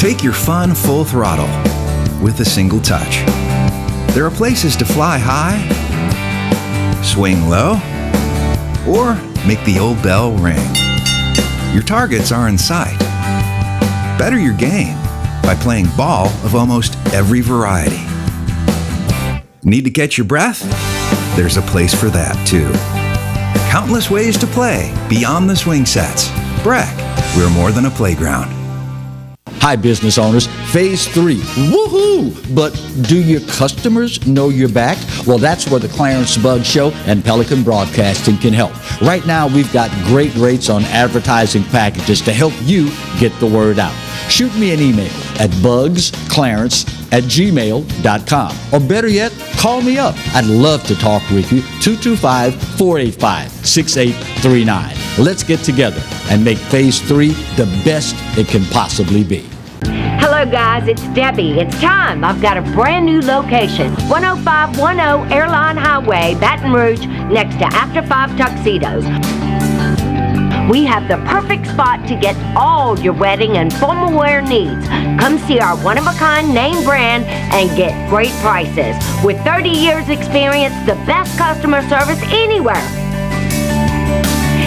Take your fun full throttle with a single touch. There are places to fly high, swing low, or make the old bell ring. Your targets are in sight. Better your game by playing ball of almost every variety. Need to catch your breath? There's a place for that too. Countless ways to play beyond the swing sets. Breck, we're more than a playground. Hi, business owners. Phase 3. Woohoo! But do your customers know you're back? Well, that's where the Clarence Bugg Show and Pelican Broadcasting can help. Right now, we've got great rates on advertising packages to help you get the word out. Shoot me an email at bugsclarence@gmail.com. Or better yet, call me up. I'd love to talk with you. 225-485-6839. Let's get together and make Phase 3 the best it can possibly be. Hello guys, it's Debbie. It's time. I've got a brand new location. 10510 Airline Highway, Baton Rouge, next to After 5 Tuxedos. We have the perfect spot to get all your wedding and formal wear needs. Come see our one-of-a-kind name brand and get great prices. With 30 years experience, the best customer service anywhere.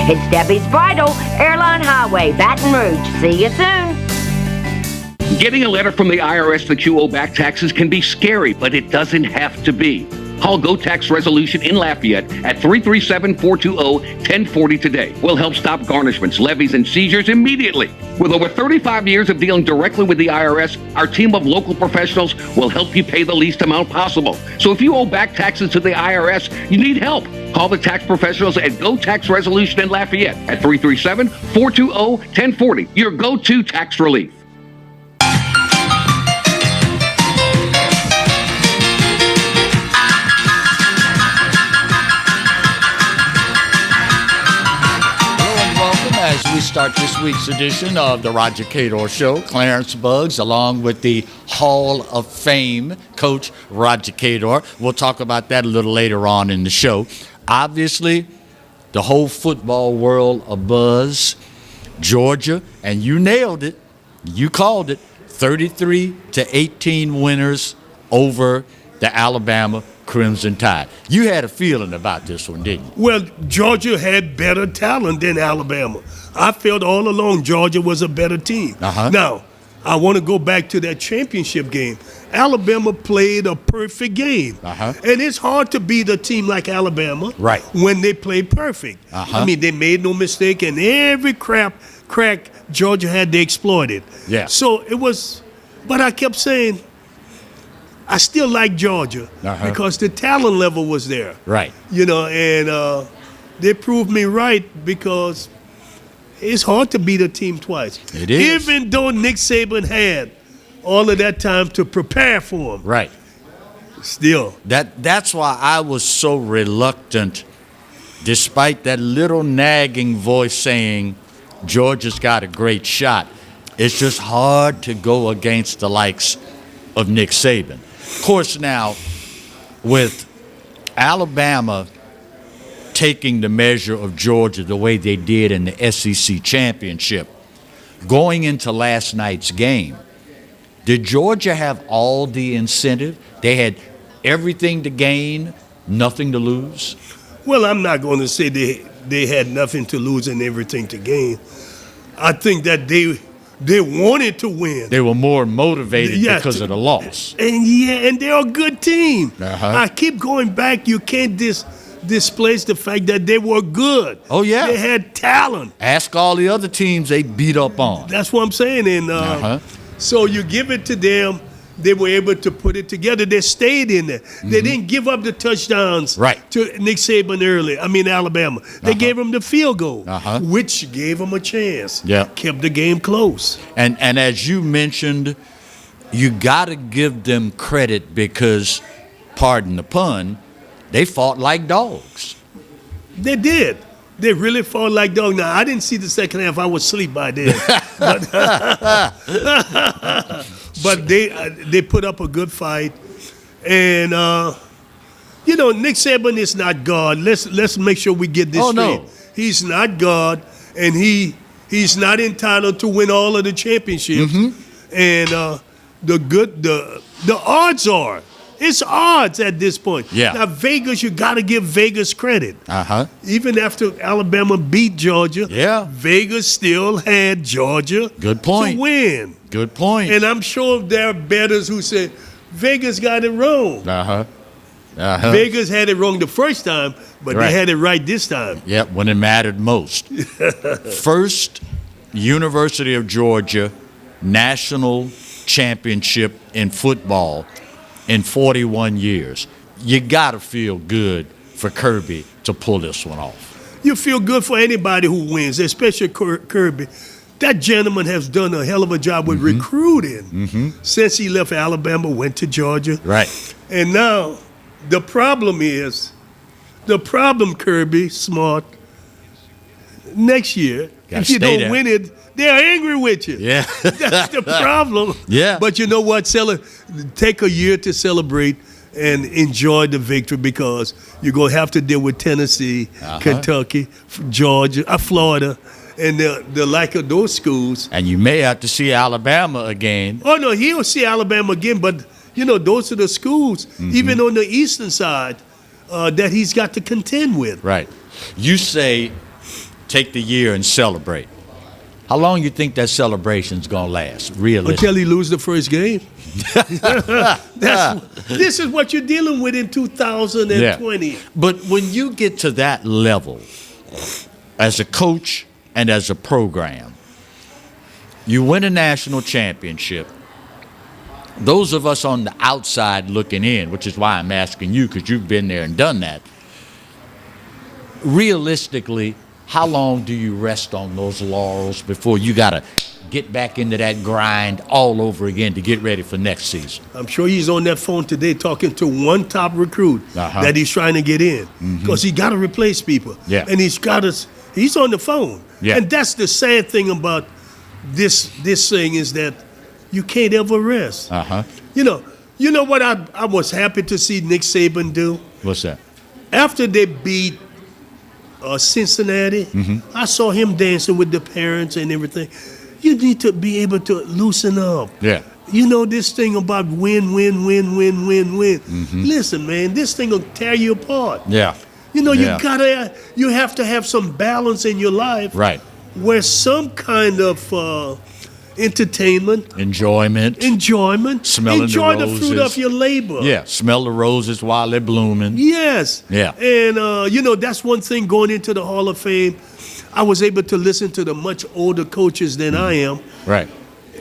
It's Debbie's Bridal, Airline Highway, Baton Rouge. See you soon. Getting a letter from the IRS that you owe back taxes can be scary, but it doesn't have to be. Call Go Tax Resolution in Lafayette at 337-420-1040 today. We'll help stop garnishments, levies, and seizures immediately. With over 35 years of dealing directly with the IRS, our team of local professionals will help you pay the least amount possible. So if you owe back taxes to the IRS, you need help. Call the tax professionals at Go Tax Resolution in Lafayette at 337-420-1040. Your go-to tax relief. As we start this week's edition of the Roger Cador Show, Clarence Buggs, along with the Hall of Fame coach Roger Cador. We'll talk about that a little later on in the show. Obviously, the whole football world abuzz. Georgia, and you nailed it. You called it. 33-18 winners over the Alabama Crimson Tide. You had a feeling about this one, didn't you? Well, Georgia had better talent than Alabama. I felt all along Georgia was a better team. Now, I want to go back to that championship game. Alabama played a perfect game. And it's hard to beat a team like Alabama when they play perfect. I mean, they made no mistake, and every crack Georgia had, they exploited. Yeah. So it was, but I kept saying, I still like Georgia because the talent level was there. Right. You know, and they proved me right because it's hard to beat a team twice. It is. Even though Nick Saban had all of that time to prepare for him. Right. Still. That's why I was so reluctant, despite that little nagging voice saying Georgia's got a great shot. It's just hard to go against the likes of Nick Saban. Of course, now, with Alabama taking the measure of Georgia the way they did in the SEC championship, going into last night's game, did Georgia have all the incentive? They had everything to gain, nothing to lose? Well, I'm not going to say they had nothing to lose and everything to gain. I think that they wanted to win. They were more motivated because of the loss. And they're a good team. I keep going back. You can't displace the fact that they were good. Oh, yeah. They had talent. Ask all the other teams they beat up on. That's what I'm saying. And so you give it to them. They were able to put it together. They stayed in there. They didn't give up the touchdowns to Nick Saban early. I mean, Alabama. They gave him the field goal, which gave him a chance. Kept the game close. And as you mentioned, you got to give them credit because, pardon the pun, they fought like dogs. They did. They really fought like dogs. Now, I didn't see the second half. I was asleep by then. But they put up a good fight. And, you know, Nick Saban is not God. Let's make sure we get this straight. No. He's not God, and he's not entitled to win all of the championships. And the odds are, it's odds at this point. Yeah. Now, Vegas, you got to give Vegas credit. Even after Alabama beat Georgia, Vegas still had Georgia Good point. to win. Good point. And I'm sure there are bettors who say, Vegas got it wrong. Vegas had it wrong the first time, but they had it right this time. Yep, when it mattered most. First University of Georgia national championship in football in 41 years. You got to feel good for Kirby to pull this one off. You feel good for anybody who wins, especially Kirby. That gentleman has done a hell of a job with recruiting since he left Alabama, went to Georgia. Right. And now the problem, Kirby, Smart, next year, if you don't win it, they're angry with you. Yeah. That's the problem. Yeah. But you know what? Take a year to celebrate and enjoy the victory, because you're going to have to deal with Tennessee, Kentucky, Georgia, Florida, and the like of those schools. And you may have to see Alabama again. Oh, no, he'll see Alabama again, but, those are the schools, even on the eastern side, that he's got to contend with. Right. You say take the year and celebrate. How long you think that celebration's going to last, realistically? Until he loses the first game. This is what you're dealing with in 2020. Yeah. But when you get to that level, as a coach and as a program, you win a national championship. Those of us on the outside looking in, which is why I'm asking you, because you've been there and done that, realistically, how long do you rest on those laurels before you got to get back into that grind all over again to get ready for next season? I'm sure he's on that phone today talking to one top recruit that he's trying to get in, because he got to replace people. Yeah. And he's on the phone. Yeah. And that's the sad thing about this thing, is that you can't ever rest. You know what I was happy to see Nick Saban do? What's that? After they beat Cincinnati, I saw him dancing with the parents and everything. You need to be able to loosen up. Yeah. This thing about win. Listen, man, this thing will tear you apart. Yeah. You have to have some balance in your life. Right. Where some kind of entertainment, enjoyment, smelling enjoy the roses. fruit of your labor. Yeah, smell the roses while they're blooming. Yes. Yeah. And that's one thing going into the Hall of Fame. I was able to listen to the much older coaches than I am. Right.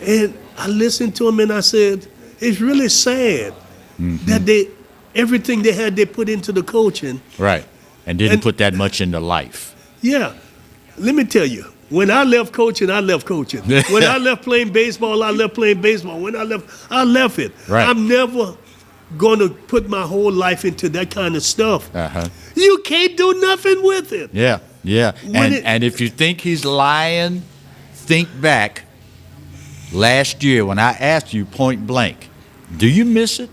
And I listened to them and I said, it's really sad that everything they put into the coaching. Right. And didn't put that much into life. Yeah. Let me tell you. When I left coaching, I left coaching. When I left playing baseball, I left playing baseball. When I left it. Right. I'm never going to put my whole life into that kind of stuff. You can't do nothing with it. Yeah, yeah. And if you think he's lying, think back last year when I asked you point blank, do you miss it?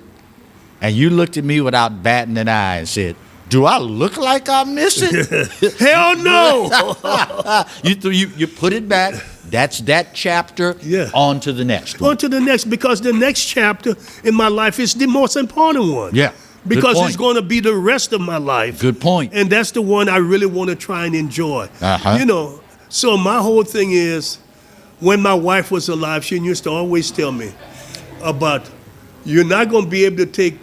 And you looked at me without batting an eye and said, do I look like I miss it? Hell no. You put it back. That's that chapter. Yeah. On to the next one. On to the next, because the next chapter in my life is the most important one. Yeah. Because it's going to be the rest of my life. Good point. And that's the one I really want to try and enjoy. So my whole thing is, when my wife was alive, she used to always tell me about, you're not going to be able to take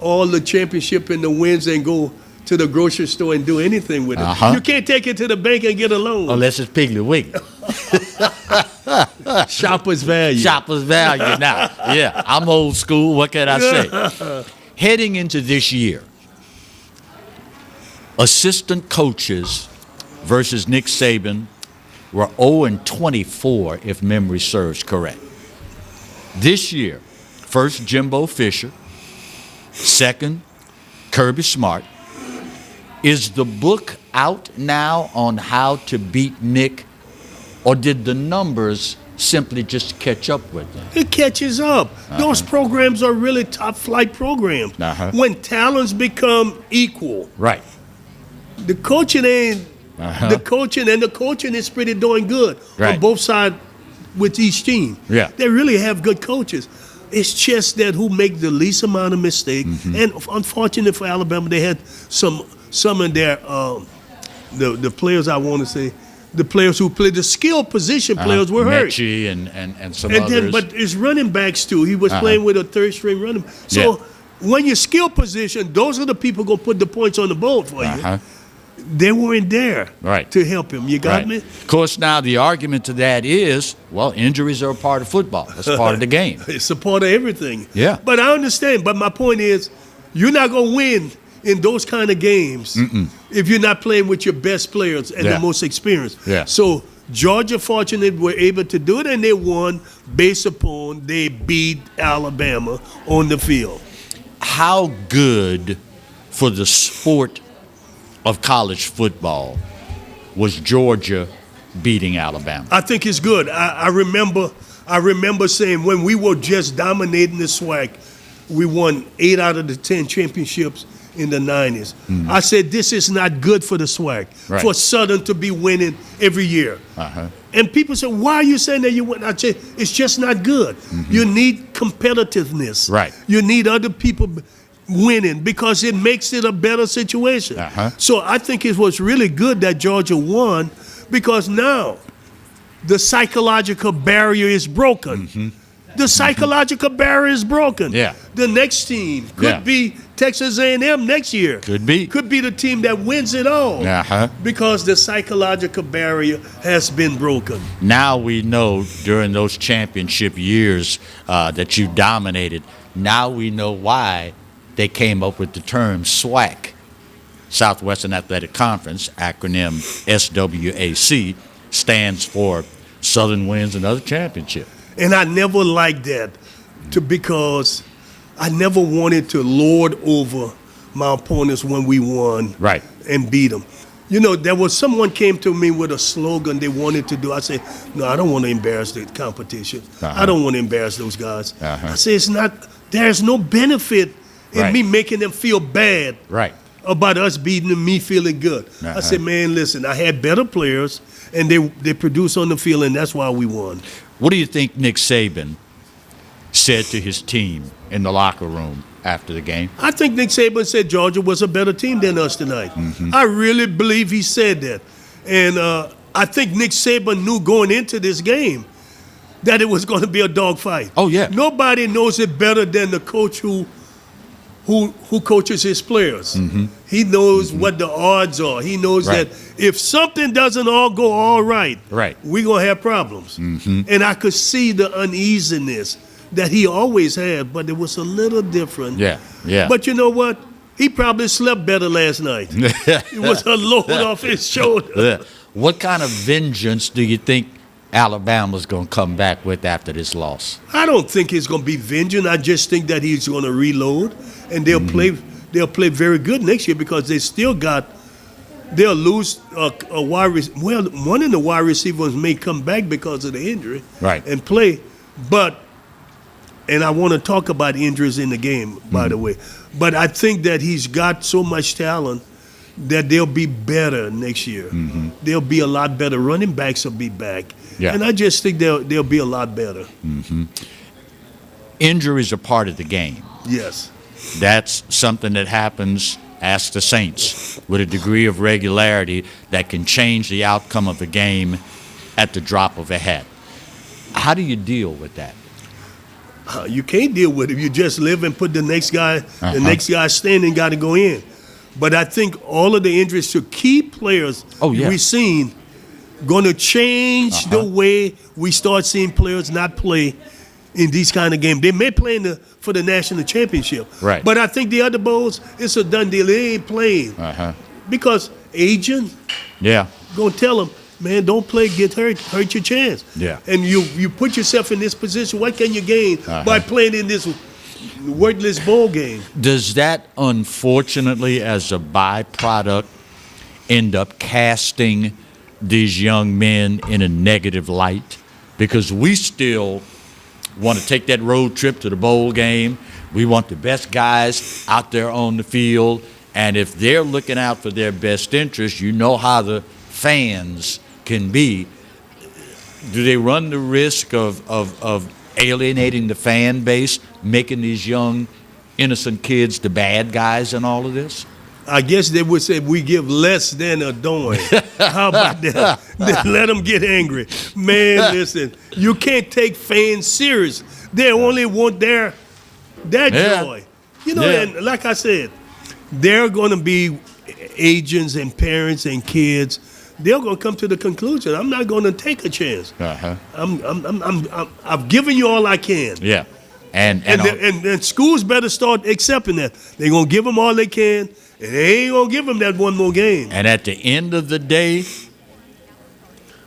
all the championship and the wins and go to the grocery store and do anything with it. You can't take it to the bank and get a loan. Unless it's Piggly Wiggly. Shopper's value. Shopper's value now. Yeah, I'm old school. What can I say? Heading into this year, assistant coaches versus Nick Saban were 0-24, if memory serves correct. This year, first Jimbo Fisher, second, Kirby Smart. Is the book out now on how to beat Nick, or did the numbers simply just catch up with them? It catches up. Those programs are really top flight programs. When talents become equal. Right. The coaching ain't. The coaching is pretty darn good on both sides with each team. Yeah. They really have good coaches. It's just that who make the least amount of mistake. And unfortunately for Alabama, they had some of their the players, I want to say, the players who played the skill position players were hurt. Mechie and some And others. then, but it's running backs too. He was playing with a third string running. So when your skill position, those are the people gonna put the points on the board for you. They weren't there to help him. You got me? Of course, now the argument to that is, well, injuries are a part of football. That's part of the game. It's a part of everything. Yeah. But I understand. But my point is, you're not gonna win in those kind of games if you're not playing with your best players and the most experienced. Yeah. So Georgia, fortunately, were able to do it, and they won based upon they beat Alabama on the field. How good for the sport of college football was Georgia beating Alabama? I think it's good. I remember saying when we were just dominating the SWAC, we won 8 out of the 10 championships in the 90s. I said, this is not good for the SWAC, for Southern to be winning every year. And people said, why are you saying that you win? I said, it's just not good. You need competitiveness. You need other people winning because it makes it a better situation. So I think it was really good that Georgia won because now the psychological barrier is broken. The psychological barrier is broken. The next team could be Texas A&M next year. Could be the team that wins it all because the psychological barrier has been broken. Now we know during those championship years that you dominated, now we know why they came up with the term SWAC, Southwestern Athletic Conference, acronym SWAC, stands for Southern Wins Another Championship. And I never liked that because I never wanted to lord over my opponents when we won and beat them. You know, there was someone came to me with a slogan they wanted to do. I said, no, I don't want to embarrass the competition. I don't want to embarrass those guys. I said, there's no benefit in me making them feel bad about us beating them, me feeling good. I said, man, listen, I had better players, and they produced on the field, and that's why we won. What do you think Nick Saban said to his team in the locker room after the game? I think Nick Saban said Georgia was a better team than us tonight. I really believe he said that. And I think Nick Saban knew going into this game that it was going to be a dogfight. Oh, yeah. Nobody knows it better than the coach who coaches his players. He knows what the odds are. He knows that if something doesn't all go all right, we're going to have problems. And I could see the uneasiness that he always had, but it was a little different. But you know what? He probably slept better last night. It was a load off his shoulder. What kind of vengeance do you think Alabama's going to come back with after this loss? I don't think it's going to be vengeance. I just think that he's going to reload, and they'll play very good next year because they still got. They'll lose a wide receiver. Well, one of the wide receivers may come back because of the injury and play, and I want to talk about injuries in the game, by the way. But I think that he's got so much talent that they'll be better next year. They'll be a lot better. Running backs will be back. And I just think they'll be a lot better. Injuries are part of the game. Yes. That's something that happens, ask the Saints, with a degree of regularity that can change the outcome of a game at the drop of a hat. How do you deal with that? You can't deal with it. You just live and put the next guy standing got to go in. But I think all of the injuries to key players we've seen going to change the way we start seeing players not play in these kind of games. They may play for the national championship. But I think the other bowls, it's a done deal. They ain't playing. Because agent going to tell them, man, don't play, get hurt your chance. And you put yourself in this position. What can you gain by playing in this worthless bowl game? Does that, unfortunately, as a byproduct, end up casting these young men in a negative light? Because we still want to take that road trip to the bowl game. We want the best guys out there on the field. And if they're looking out for their best interest, you know how the fans can be. do they run the risk of alienating the fan base, making these young, innocent kids the bad guys in all of this? I guess they would say we give less than a doing. How about that? Then let them get angry. Man, listen, you can't take fans serious. They only want their joy. You know, and like I said, they're going to be agents and parents and kids. They're going to come to the conclusion, I'm not going to take a chance. I've given you all I can. Yeah. And schools better start accepting that. They're going to give them all they can, and they ain't going to give them that one more game. And at the end of the day,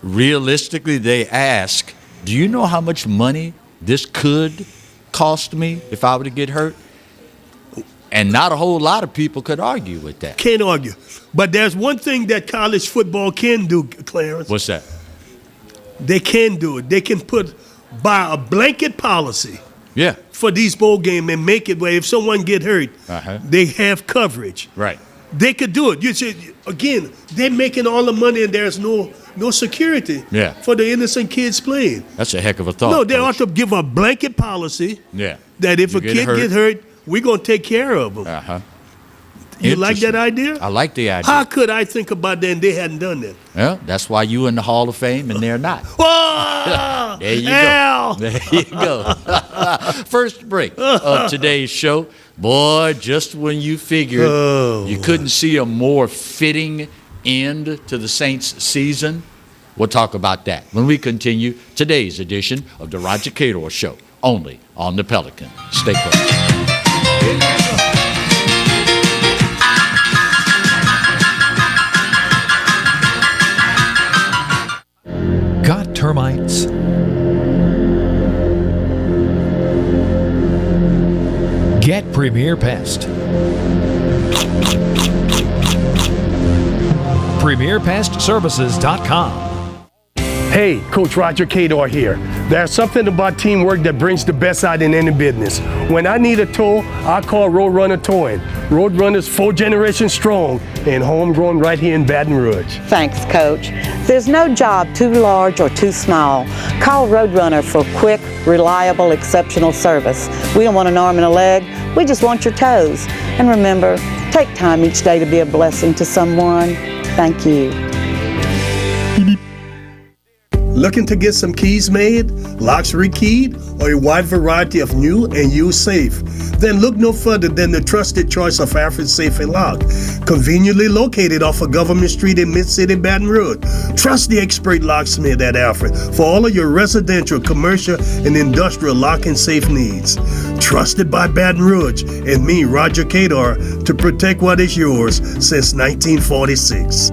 realistically, they ask, do you know how much money this could cost me if I were to get hurt? And not a whole lot of people could argue with that. Can't argue. But there's one thing that college football can do, Clarence. What's that? They can do it. They can buy a blanket policy. Yeah. For these bowl games and make it where if someone get hurt, they have coverage. Right. They could do it. You see, again, they're making all the money and there's no security for the innocent kids playing. That's a heck of a thought. No, they ought to give a blanket policy that if a kid get hurt, we're going to take care of them. You like that idea? I like the idea. How could I think about that and they hadn't done that? Well, that's why you in the Hall of Fame and they're not. Oh, there you go. There you go. First break of today's show. Boy, just when you figured you couldn't see a more fitting end to the Saints season, we'll talk about that when we continue today's edition of the Roger Cador Show, only on the Pelican. Stay close. Got termites? Get Premier Pest. PremierPestServices.com. Hey, Coach Roger Cador here. There's something about teamwork that brings the best out in any business. When I need a tow, I call Roadrunner Towing. Roadrunner's 4 generations strong and homegrown right here in Baton Rouge. Thanks, Coach. There's no job too large or too small. Call Roadrunner for quick, reliable, exceptional service. We don't want an arm and a leg. We just want your toes. And remember, take time each day to be a blessing to someone. Thank you. Looking to get some keys made, locks rekeyed, or a wide variety of new and used safe? Then look no further than the trusted choice of Alfred Safe and Lock. Conveniently located off of Government Street in Mid-City, Baton Rouge. Trust the expert locksmith at Alfred for all of your residential, commercial, and industrial lock and safe needs. Trusted by Baton Rouge and me, Roger Cador, to protect what is yours since 1946.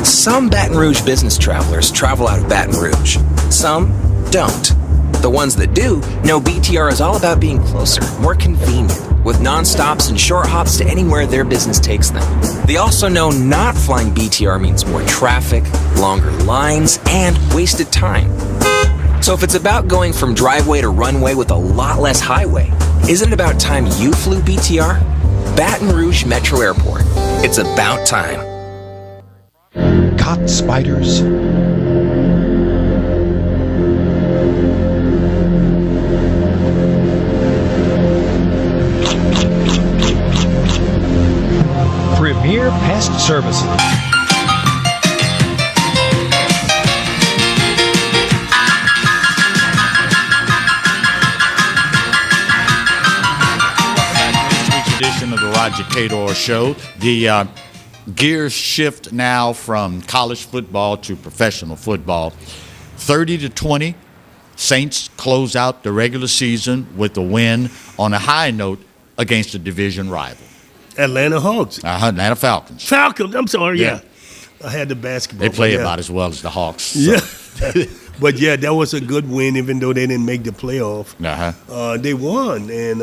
Some Baton Rouge business travelers travel out of Baton Rouge. Some don't. The ones that do know BTR is all about being closer, more convenient, with non-stops and short hops to anywhere their business takes them. They also know not flying BTR means more traffic, longer lines, and wasted time. So if it's about going from driveway to runway with a lot less highway, isn't it about time you flew BTR? Baton Rouge Metro Airport. It's about time. Caught spiders? Premier Pest Services. Edition of the Roger Cador Show. The gears shift now from college football to professional football. 30-20, Saints close out the regular season with a win on a high note against a division rival. Atlanta Hawks. Atlanta Falcons. Falcons, I'm sorry, yeah. I had the basketball. They play about as well as the Hawks. So. Yeah. But, yeah, that was a good win, even though they didn't make the playoff. They won, and,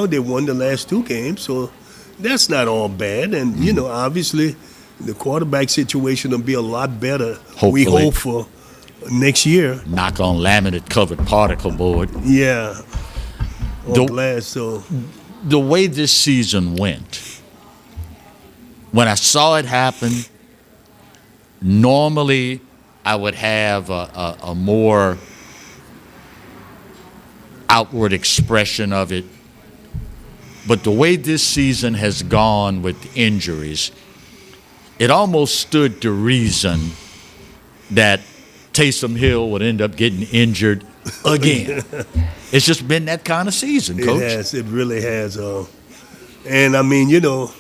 they won the last 2 games, so that's not all bad. And, obviously the quarterback situation will be a lot better. Hopefully. We hope for next year. Knock on laminate-covered particle board. Yeah. On glass, so. The way this season went, when I saw it happen, Normally, I would have a more outward expression of it. But the way this season has gone with injuries, it almost stood to reason that Taysom Hill would end up getting injured again. It's just been that kind of season, Coach. It has. It really has. And I mean, you know,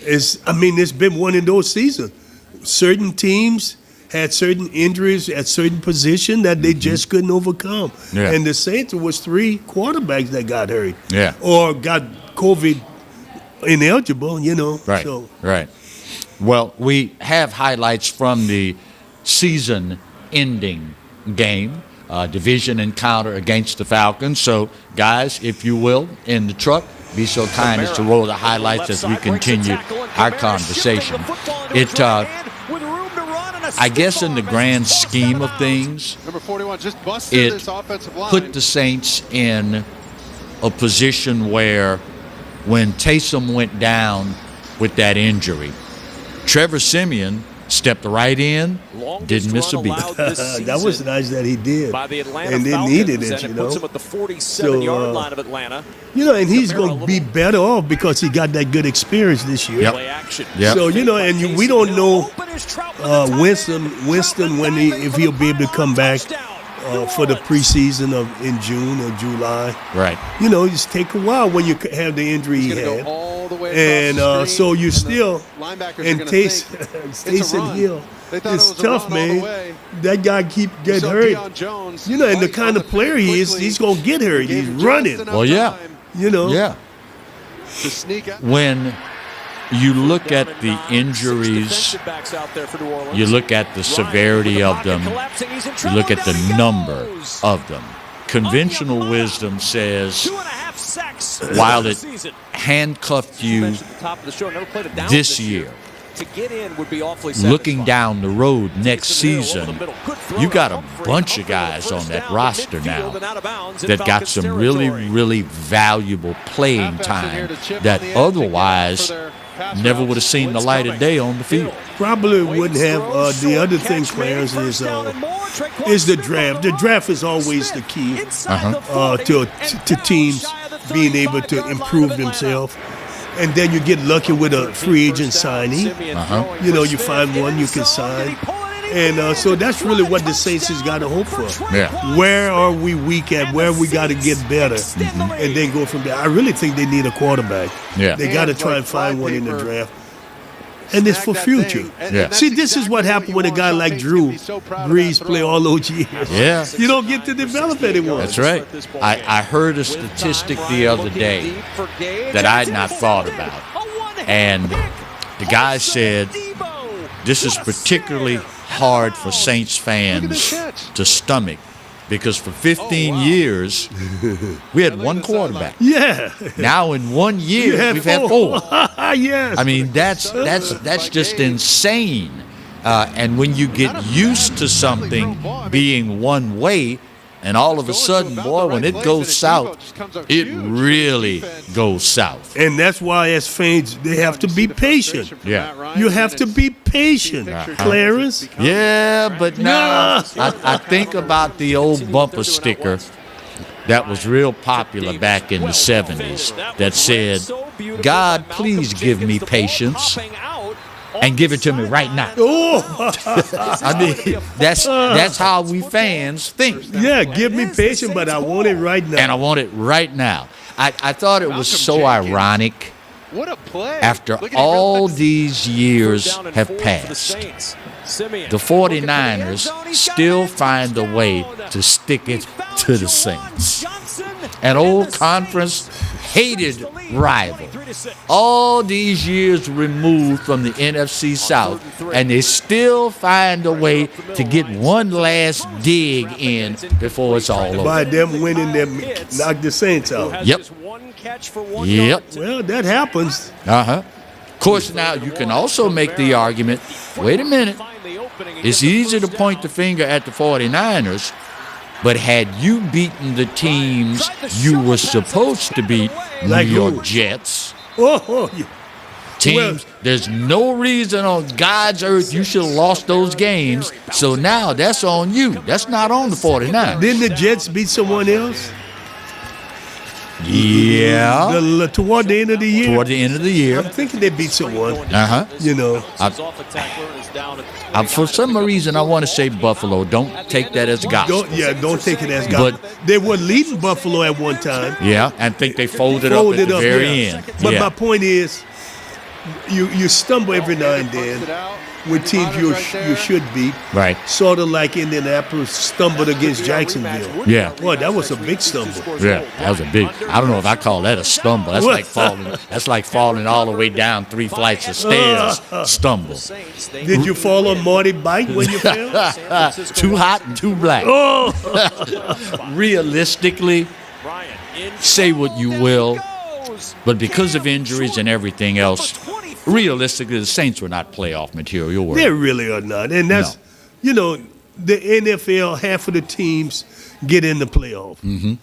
it's been one of those seasons. Certain teams had certain injuries at certain positions that they just couldn't overcome. Yeah. And the Saints, it was 3 quarterbacks that got hurt. Yeah. Or got COVID ineligible, you know. Right, So, right. Well, we have highlights from the season-ending game, division encounter against the Falcons. So, guys, if you will, in the truck, be so kind as to roll the highlights as we continue our conversation. It, I guess in the grand scheme of things, it put the Saints in a position where when Taysom went down with that injury, Trevor Siemian stepped right in, didn't miss a beat. that was nice that he did. And they needed it, you know. Puts him at the 47-yard line of Atlanta. You know, and he's going to be better off because he got that good experience this year. Yep. So, you know, and we don't know Winston if he'll be able to come back for the preseason in June or July. Right. You know, it just take a while when you have the injury he had. And so you still, and Taysom Hill, it's tough, man. That guy keep getting hurt. You know, and the kind of player he is, he's going to get hurt. He's running. Well, yeah. You know. Yeah. When you look at the injuries, you look at the severity of them, you look at the number of them. Conventional wisdom says, while it handcuffed you this year, looking down the road next season, you got a bunch of guys on that roster now that got some really, really valuable playing time that otherwise never would have seen the light of day on the field. Probably wouldn't have. The other thing, Clarence, is the draft. The draft is always the key to teams being able to improve themselves. And then you get lucky with a free agent signing. You know, you find one you can sign. And so that's really what the Saints has got to hope for. Yeah. Where are we weak at? Where we got to get better? And then go from there. I really think they need a quarterback. Yeah. They got to try and find one in the draft. And it's for future. Yeah. See, this is what happened when a guy like Drew Brees play all those years. Yeah. You don't get to develop anyone. That's right. I heard a statistic the other day that I had not thought about. And the guy said this is particularly hard for Saints fans to stomach because for 15 years we had one quarterback. Yeah. Now in 1 year we've had 4. Yes. I mean that's just insane. And when you get used to something being one way, and all of a sudden, boy, when it goes south, it really goes south. And that's why, as fans, they have to be patient. Yeah. You have to be patient, Clarence. Yeah, but now I think about the old bumper sticker that was real popular back in the 70s that said, "God, please give me patience. And give it to me right now." Oh, I mean, that's how we fans think. Yeah, give me patience, but I want it right now. And I want it right now. I thought it was so ironic. After all these years have passed, the 49ers still find a way to stick it to the Saints. An old conference hated rival. All these years removed from the NFC South, and they still find a way to get one last dig in before it's all over. By them winning, them knock the Saints out. Yep. Yep. Well, that happens. Of course, now you can also make the argument, wait a minute, it's easy to point the finger at the 49ers, but had you beaten the teams you were supposed to beat, Like New York who? Jets, Teams, there's no reason on God's earth you should have lost those games. So now that's on you. That's not on the 49ers. Didn't the Jets beat someone else? Yeah. Toward the end of the year? Toward the end of the year. I'm thinking they beat someone. Uh-huh. You know. For some reason, I want to say Buffalo. Don't take that as gospel. Don't take it as gospel. But they were leading Buffalo at one time. Yeah, and think they folded up at the very end. But my point is, you stumble every now and then with teams you should beat. Right. Sort of like Indianapolis stumbled against Jacksonville. Yeah. Boy, that was a big stumble. Yeah, that was a big. I don't know if I call that a stumble. That's like falling. That's like falling all the way down 3 flights of stairs. Stumble. Did you fall on Marty bike when you fell? Too hot and too black. Oh. Realistically, say what you will, but because of injuries and everything else, realistically, the Saints were not playoff material. Were they really are not. And that's, the NFL, half of the teams get in the playoff. Mm-hmm.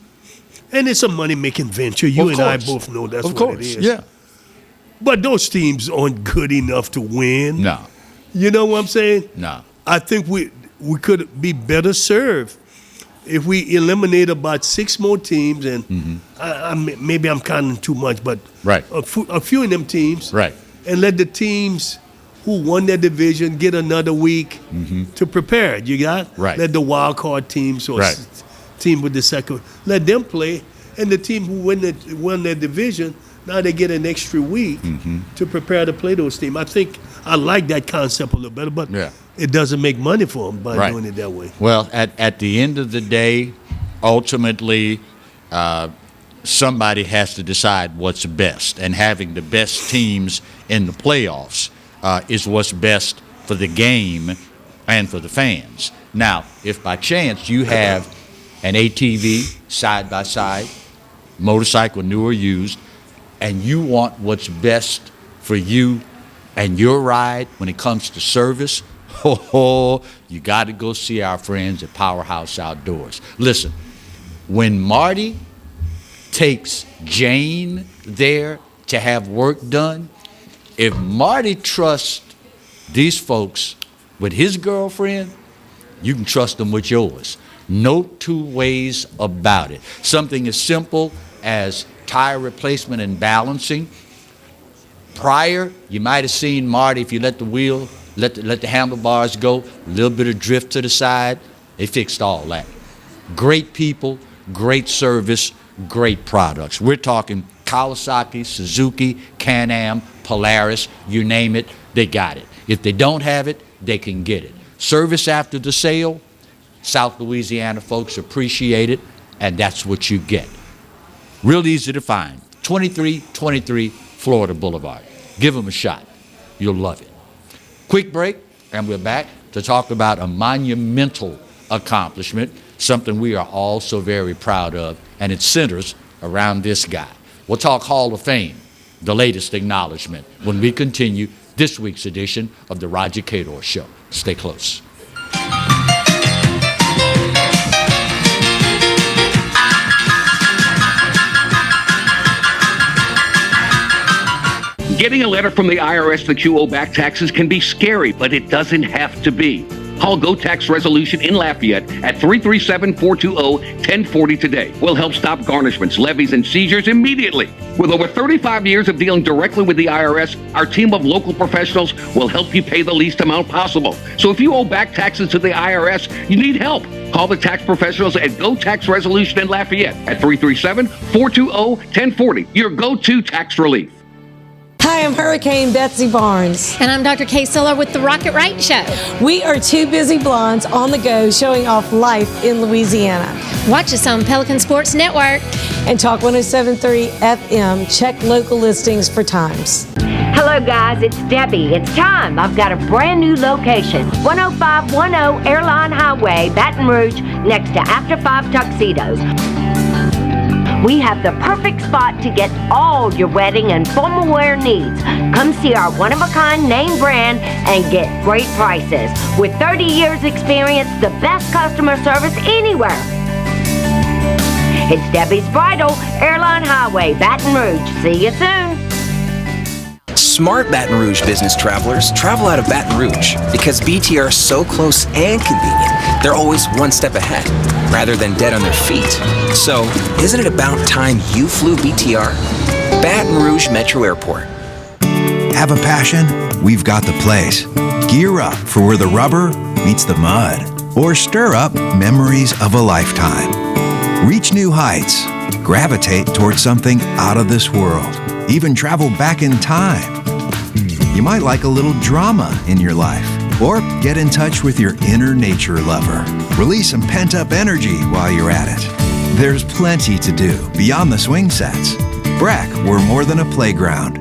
And it's a money-making venture. You and I both know that's what it is. Yeah. But those teams aren't good enough to win. No. You know what I'm saying? No. I think we could be better served if we eliminate about 6 more teams, and maybe I'm counting too much, but a few of them teams, and let the teams who won their division get another week to prepare. You got? Let the wild card teams or team with the second, let them play, and the team who won their division, now they get an extra week to prepare to play those teams. I think I like that concept a little better, but it doesn't make money for them by doing it that way. Well, at the end of the day, ultimately, somebody has to decide what's best, and having the best teams in the playoffs is what's best for the game and for the fans. Now, if by chance you have an ATV side-by-side, motorcycle, new or used, and you want what's best for you and your ride when it comes to service, you got to go see our friends at Powerhouse Outdoors. Listen, when Marty takes Jane there to have work done, if Marty trusts these folks with his girlfriend, you can trust them with yours. No two ways about it. Something as simple as tire replacement and balancing. Prior, you might have seen Marty, if you let the wheel, let the handlebars go, a little bit of drift to the side, they fixed all that. Great people, great service, great products. We're talking Kawasaki, Suzuki, Can-Am, Polaris, you name it, they got it. If they don't have it, they can get it. Service after the sale, South Louisiana folks appreciate it, and that's what you get. Real easy to find. 2323 Florida Boulevard. Give them a shot. You'll love it. Quick break, and we're back to talk about a monumental accomplishment, something we are all so very proud of, and it centers around this guy. We'll talk Hall of Fame, the latest acknowledgement, when we continue this week's edition of the Roger Cador Show. Stay close. Getting a letter from the IRS that you owe back taxes can be scary, but it doesn't have to be. Call Go Tax Resolution in Lafayette at 337-420-1040 today. We'll help stop garnishments, levies, and seizures immediately. With over 35 years of dealing directly with the IRS, our team of local professionals will help you pay the least amount possible. So if you owe back taxes to the IRS, you need help. Call the tax professionals at Go Tax Resolution in Lafayette at 337-420-1040. Your go-to tax relief. Hi, I'm Hurricane Betsy Barnes. And I'm Dr. Kay Siller with the Rocket Right Show. We are two busy blondes on the go showing off life in Louisiana. Watch us on Pelican Sports Network. And Talk 107.3 FM. Check local listings for times. Hello guys, it's Debbie. It's time. I've got a brand new location. 10510 Airline Highway, Baton Rouge, next to After 5 Tuxedos. We have the perfect spot to get all your wedding and formal wear needs. Come see our one-of-a-kind name brand and get great prices. With 30 years experience, the best customer service anywhere. It's Debbie's Bridal, Airline Highway, Baton Rouge. See you soon. Smart Baton Rouge business travelers travel out of Baton Rouge because BTR is so close and convenient, they're always one step ahead, rather than dead on their feet. So, isn't it about time you flew BTR? Baton Rouge Metro Airport. Have a passion? We've got the place. Gear up for where the rubber meets the mud, or stir up memories of a lifetime. Reach new heights. Gravitate towards something out of this world. Even travel back in time. You might like a little drama in your life, or get in touch with your inner nature lover. Release some pent-up energy while you're at it. There's plenty to do beyond the swing sets. BRAC, we're more than a playground.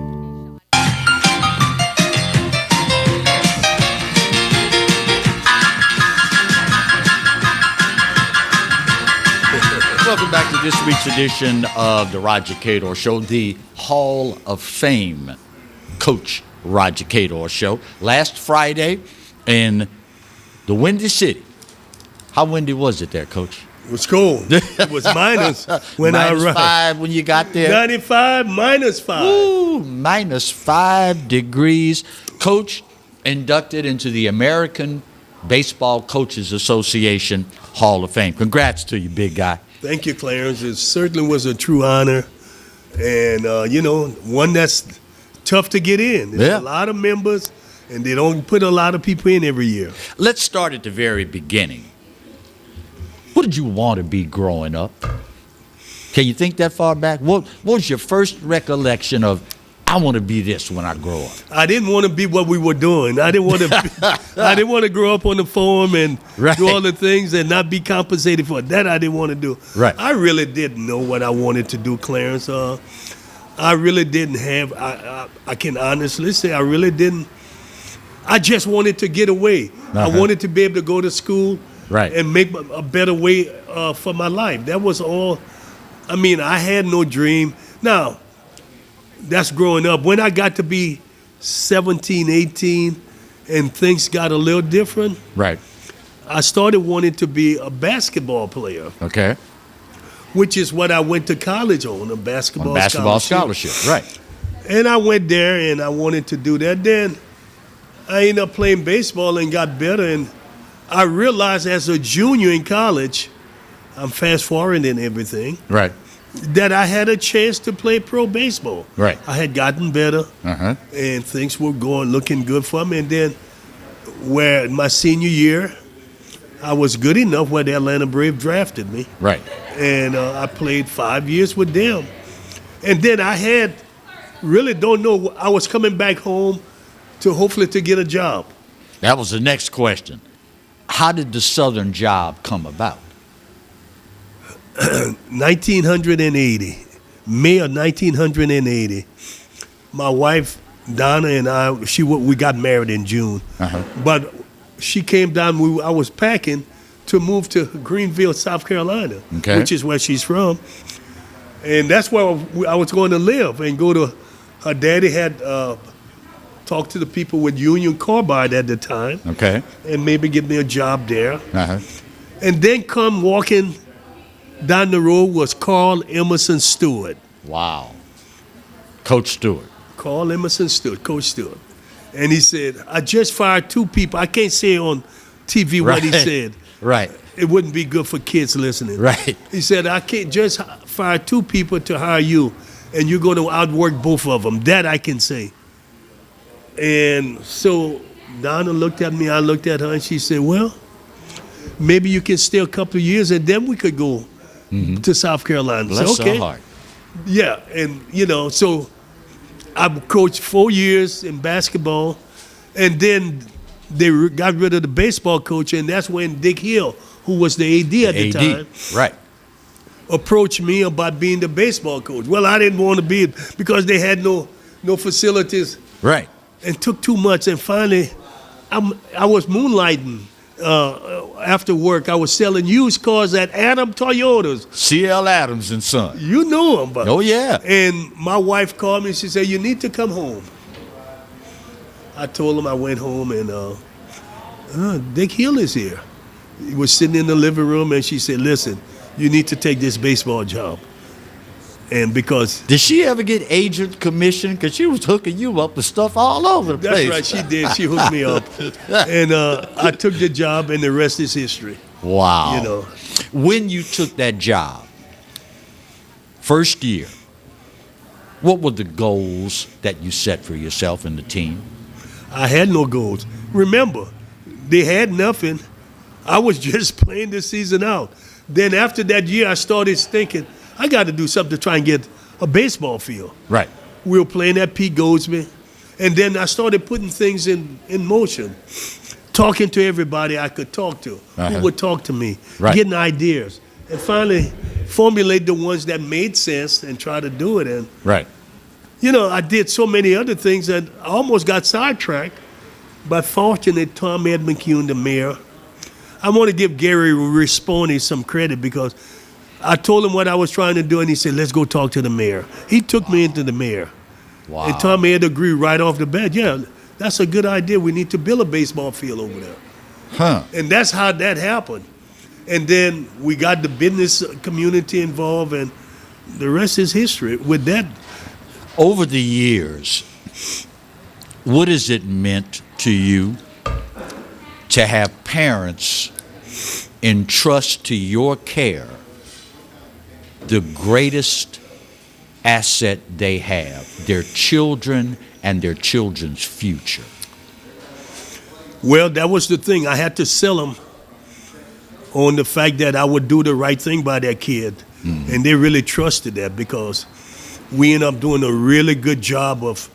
Welcome back to this week's edition of the Roger Cador Show, the Hall of Fame Coach Roger Cador Show. Last Friday in the Windy City. How windy was it there, Coach? It was cold. It was minus when I arrived. -5 when you got there. 95, -5. Ooh, -5 degrees. Coach inducted into the American Baseball Coaches Association Hall of Fame. Congrats to you, big guy. Thank you, Clarence. It certainly was a true honor. And, one that's tough to get in. There's a lot of members, and they don't put a lot of people in every year. Let's start at the very beginning. What did you want to be growing up? Can you think that far back? What was your first recollection of, I want to be this when I grow up? I didn't want to be what we were doing. I didn't want to. I didn't want to grow up on the farm and do all the things and not be compensated for it. That I didn't want to do. Right. I really didn't know what I wanted to do, Clarence. I really didn't have. I can honestly say I really didn't. I just wanted to get away. I wanted to be able to go to school. Right. And make a better way for my life. That was all. I mean, I had no dream. Now, that's growing up. When I got to be 17, 18, and things got a little different, right, I started wanting to be a basketball player. Okay. Which is what I went to college on, a basketball scholarship. Right. And I went there, and I wanted to do that. Then I ended up playing baseball and got better, and I realized as a junior in college, I'm fast-forwarding everything, right, that I had a chance to play pro baseball. Right. I had gotten better, and things were looking good for me. And then where my senior year, I was good enough where the Atlanta Braves drafted me. Right. And I played 5 years with them. And then I was coming back home to hopefully to get a job. That was the next question. How did the Southern job come about? 1980, May of 1980. My wife, Donna, and I, we got married in June. But she came down, I was packing to move to Greenville, South Carolina, which is where she's from. And that's where I was going to live and go to, her daddy had talked to the people with Union Carbide at the time. Okay. And maybe get me a job there. And then come walking down the road was Carl Emerson Stewart. Wow. Coach Stewart. Carl Emerson Stewart, Coach Stewart. And he said, I just fired 2 people. I can't say on TV what he said. Right. It wouldn't be good for kids listening. Right. He said, I can't just fire 2 people to hire you, and you're going to outwork both of them. That I can say. And so Donna looked at me, I looked at her, and she said, well, maybe you can stay a couple of years, and then we could go to South Carolina. Bless her heart. Yeah, and, so I coached 4 years in basketball, and then they got rid of the baseball coach, and that's when Dick Hill, who was the AD at the time, right, approached me about being the baseball coach. Well, I didn't want to be it because they had no facilities. Right. And took too much, and finally, I was moonlighting after work. I was selling used cars at Adam Toyotas. C.L. Adams and Son. You know him, but oh yeah. And my wife called me. She said, "You need to come home." I told him I went home, and Dick Hill is here. He was sitting in the living room, and she said, "Listen, you need to take this baseball job." And because did she ever get agent commission? Because she was hooking you up with stuff all over the place. That's right, she did. She hooked me up, and I took the job, and the rest is history. Wow. You know, when you took that job, first year, what were the goals that you set for yourself and the team? I had no goals. Remember, they had nothing. I was just playing the season out. Then after that year, I started thinking, I got to do something to try and get a baseball field. Right. We were playing at Pete Goldsman. And then I started putting things in motion, talking to everybody I could talk to, who would talk to me, getting ideas. And finally formulate the ones that made sense and try to do it. And, you know, I did so many other things that I almost got sidetracked. But fortunately, Tom Ed McCune, the mayor, I want to give Gary Risponi some credit because I told him what I was trying to do, and he said, let's go talk to the mayor. He took me into the mayor. Wow. And Tom Ed agreed right off the bat, yeah, that's a good idea. We need to build a baseball field over there. Huh. And that's how that happened. And then we got the business community involved, and the rest is history. With that, over the years, what has it meant to you to have parents entrust to your care the greatest asset they have, their children and their children's future? Well, that was the thing. I had to sell them on the fact that I would do the right thing by that kid. Mm-hmm. And they really trusted that because we ended up doing a really good job of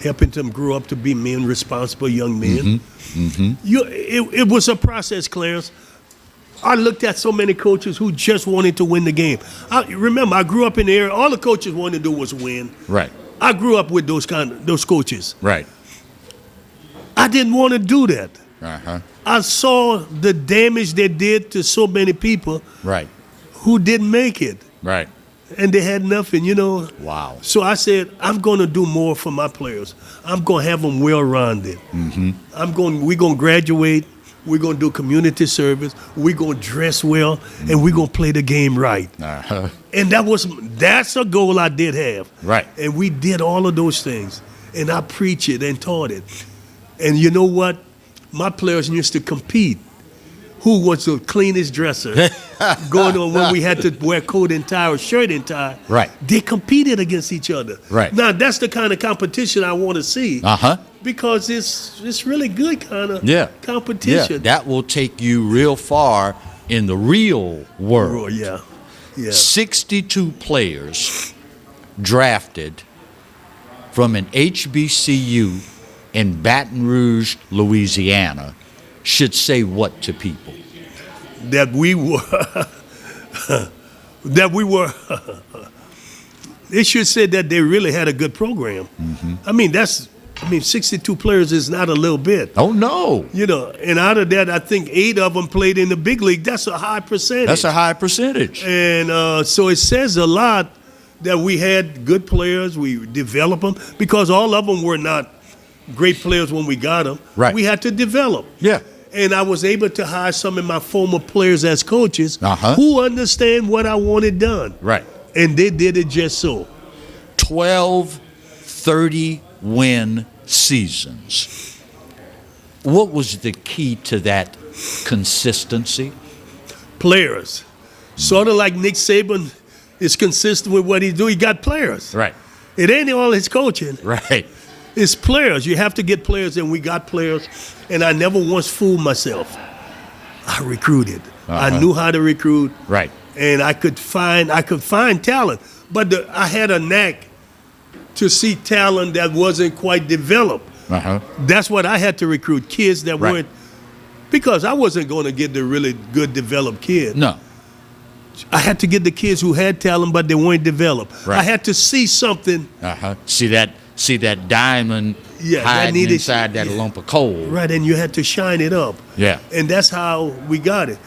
helping them grow up to be men, responsible young men. Mm-hmm. Mm-hmm. It was a process, Clarence. I looked at so many coaches who just wanted to win the game. Remember, I grew up in the area. All the coaches wanted to do was win. Right. I grew up with those coaches. Right. I didn't want to do that. Uh-huh. I saw the damage they did to so many people. Right. Who didn't make it. Right. And they had nothing, you know. Wow. So I said, I'm going to do more for my players. I'm going to have them well-rounded. Mm-hmm. We're going to graduate. We're going to do community service. We're going to dress well, and we're going to play the game right. Uh-huh. And that's a goal I did have. Right. And we did all of those things. And I preached it and taught it. And you know what? My players used to compete. Who was the cleanest dresser? Going on when we had to wear coat and tie or shirt and tie. Right. They competed against each other. Right. Now, that's the kind of competition I want to see. Uh-huh. Because it's really good kind of competition. Yeah, that will take you real far in the real world. Yeah. 62 players drafted from an HBCU in Baton Rouge, Louisiana, should say what to people? That we were, it should say that they really had a good program. Mm-hmm. I mean, 62 players is not a little bit. Oh, no. You know, and out of that, I think 8 of them played in the big league. That's a high percentage. That's a high percentage. And so it says a lot that we had good players. We developed them because all of them were not great players when we got them. Right. We had to develop. Yeah. And I was able to hire some of my former players as coaches uh-huh. who understand what I wanted done. Right. And they did it just so. 12 30-win seasons. What was the key to that consistency? Players. Sort of like Nick Saban is consistent with what he do. He got players. Right. It ain't all his coaching. Right. It's players. You have to get players, and we got players. And I never once fooled myself. I recruited. Uh-huh. I knew how to recruit. Right. And I could find talent. But I had a knack to see talent that wasn't quite developed. Uh-huh. That's what I had to recruit, kids that weren't, because I wasn't going to get the really good developed kid. No. I had to get the kids who had talent, but they weren't developed. Right. I had to see something. Uh-huh. See that diamond hiding inside that lump of coal. Right, and you had to shine it up. Yeah. And that's how we got it.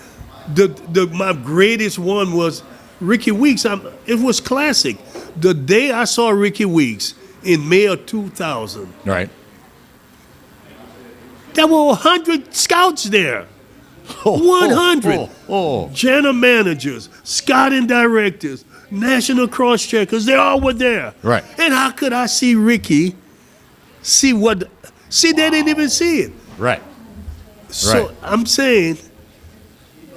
My greatest one was Ricky Weeks. It was classic. The day I saw Ricky Weeks in May of 2000. Right. There were 100 scouts there. 100 general managers, scouting directors, national cross-checkers, they all were there. Right. And how could I see Ricky, they didn't even see it. Right. So Right. I'm saying,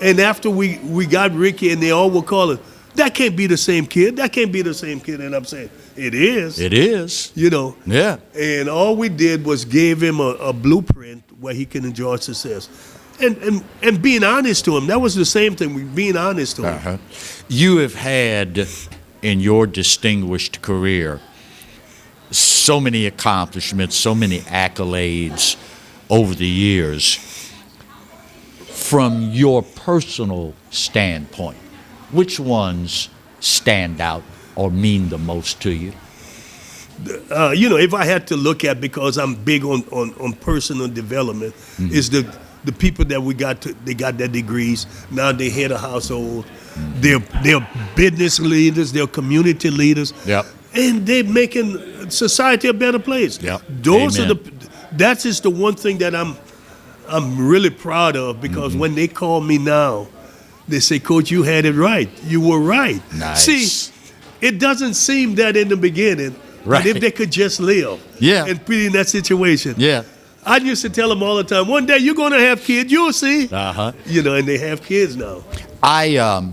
and after we got Ricky and they all were calling, that can't be the same kid. That can't be the same kid. And I'm saying, it is. It is. You know. Yeah. And all we did was gave him a blueprint where he can enjoy success. And being honest to him, that was the same thing, being honest to him. Uh-huh. You have had, in your distinguished career, so many accomplishments, so many accolades over the years. From your personal standpoint, which ones stand out or mean the most to you? If I had to look at, because I'm big on personal development, is the people that they got their degrees. Now they head a household. They're business leaders. They're community leaders. Yep. And they're making society a better place. Yep. That is the one thing that I'm really proud of, because when they call me now, they say, Coach, you had it right. You were right. Nice. See, it doesn't seem that in the beginning, right. But if they could just live and be in that situation. Yeah. I used to tell them all the time, one day you're going to have kids, you'll see. Uh-huh. And they have kids now. I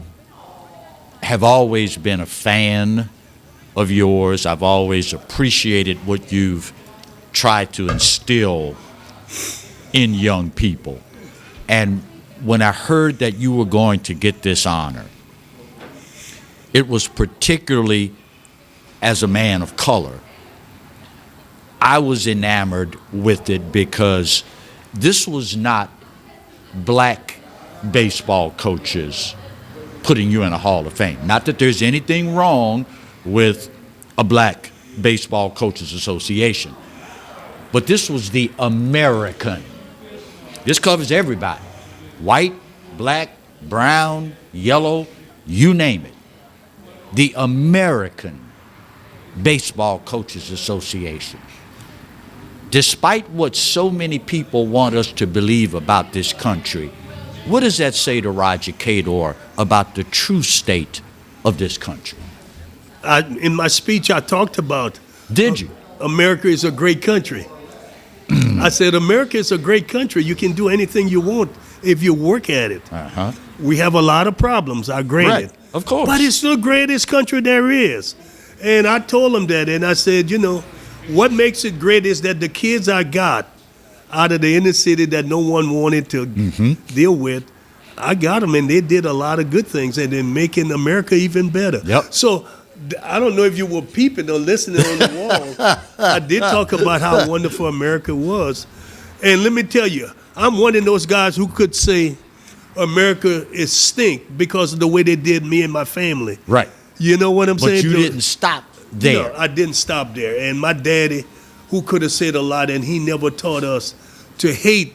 have always been a fan of yours. I've always appreciated what you've tried to instill in young people. And when I heard that you were going to get this honor, it was particularly as a man of color. I was enamored with it because this was not black baseball coaches putting you in a Hall of Fame. Not that there's anything wrong with a Black Baseball Coaches Association, but this was the American. This covers everybody. White, black, brown, yellow, you name it. The American Baseball Coaches Association. Despite what so many people want us to believe about this country, what does that say to Roger Cador about the true state of this country? In my speech, I talked about. Did you? America is a great country. I said, America is a great country. You can do anything you want if you work at it. Uh-huh. We have a lot of problems, I grant it. Right, of course. But it's the greatest country there is. And I told them that, and I said, what makes it great is that the kids I got out of the inner city that no one wanted to deal with, I got them, and they did a lot of good things, and they're making America even better. Yep. So I don't know if you were peeping or listening on the wall. I did talk about how wonderful America was. And let me tell you, I'm one of those guys who could say America is stink because of the way they did me and my family. Right. You know what I'm saying? But you didn't stop there. No, I didn't stop there. And my daddy, who could have said a lot, and he never taught us to hate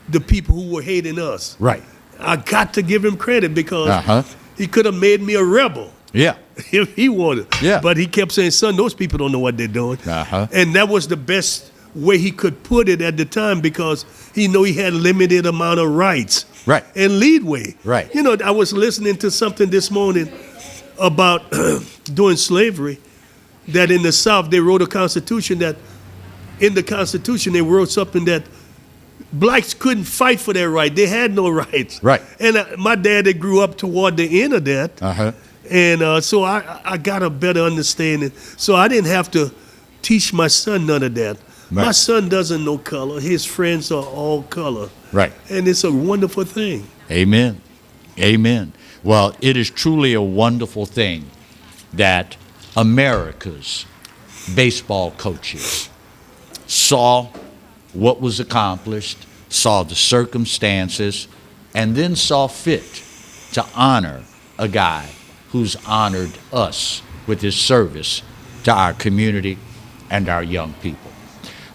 the people who were hating us. Right. I got to give him credit because he could have made me a rebel. Yeah. If he wanted. Yeah. But he kept saying, son, those people don't know what they're doing. Uh-huh. And that was the best way he could put it at the time, because he knew he had limited amount of rights. Right. And leadway. Right. I was listening to something this morning about during slavery, that in the South they wrote a constitution that, in the Constitution they wrote something that blacks couldn't fight for their right. They had no rights. Right. And my dad, that grew up toward the end of that. Uh-huh. And so I got a better understanding. So I didn't have to teach my son none of that. Right. My son doesn't know color. His friends are all color. Right. And it's a wonderful thing. Amen. Amen. Well, it is truly a wonderful thing that America's baseball coaches saw what was accomplished, saw the circumstances, and then saw fit to honor a guy who's honored us with his service to our community and our young people.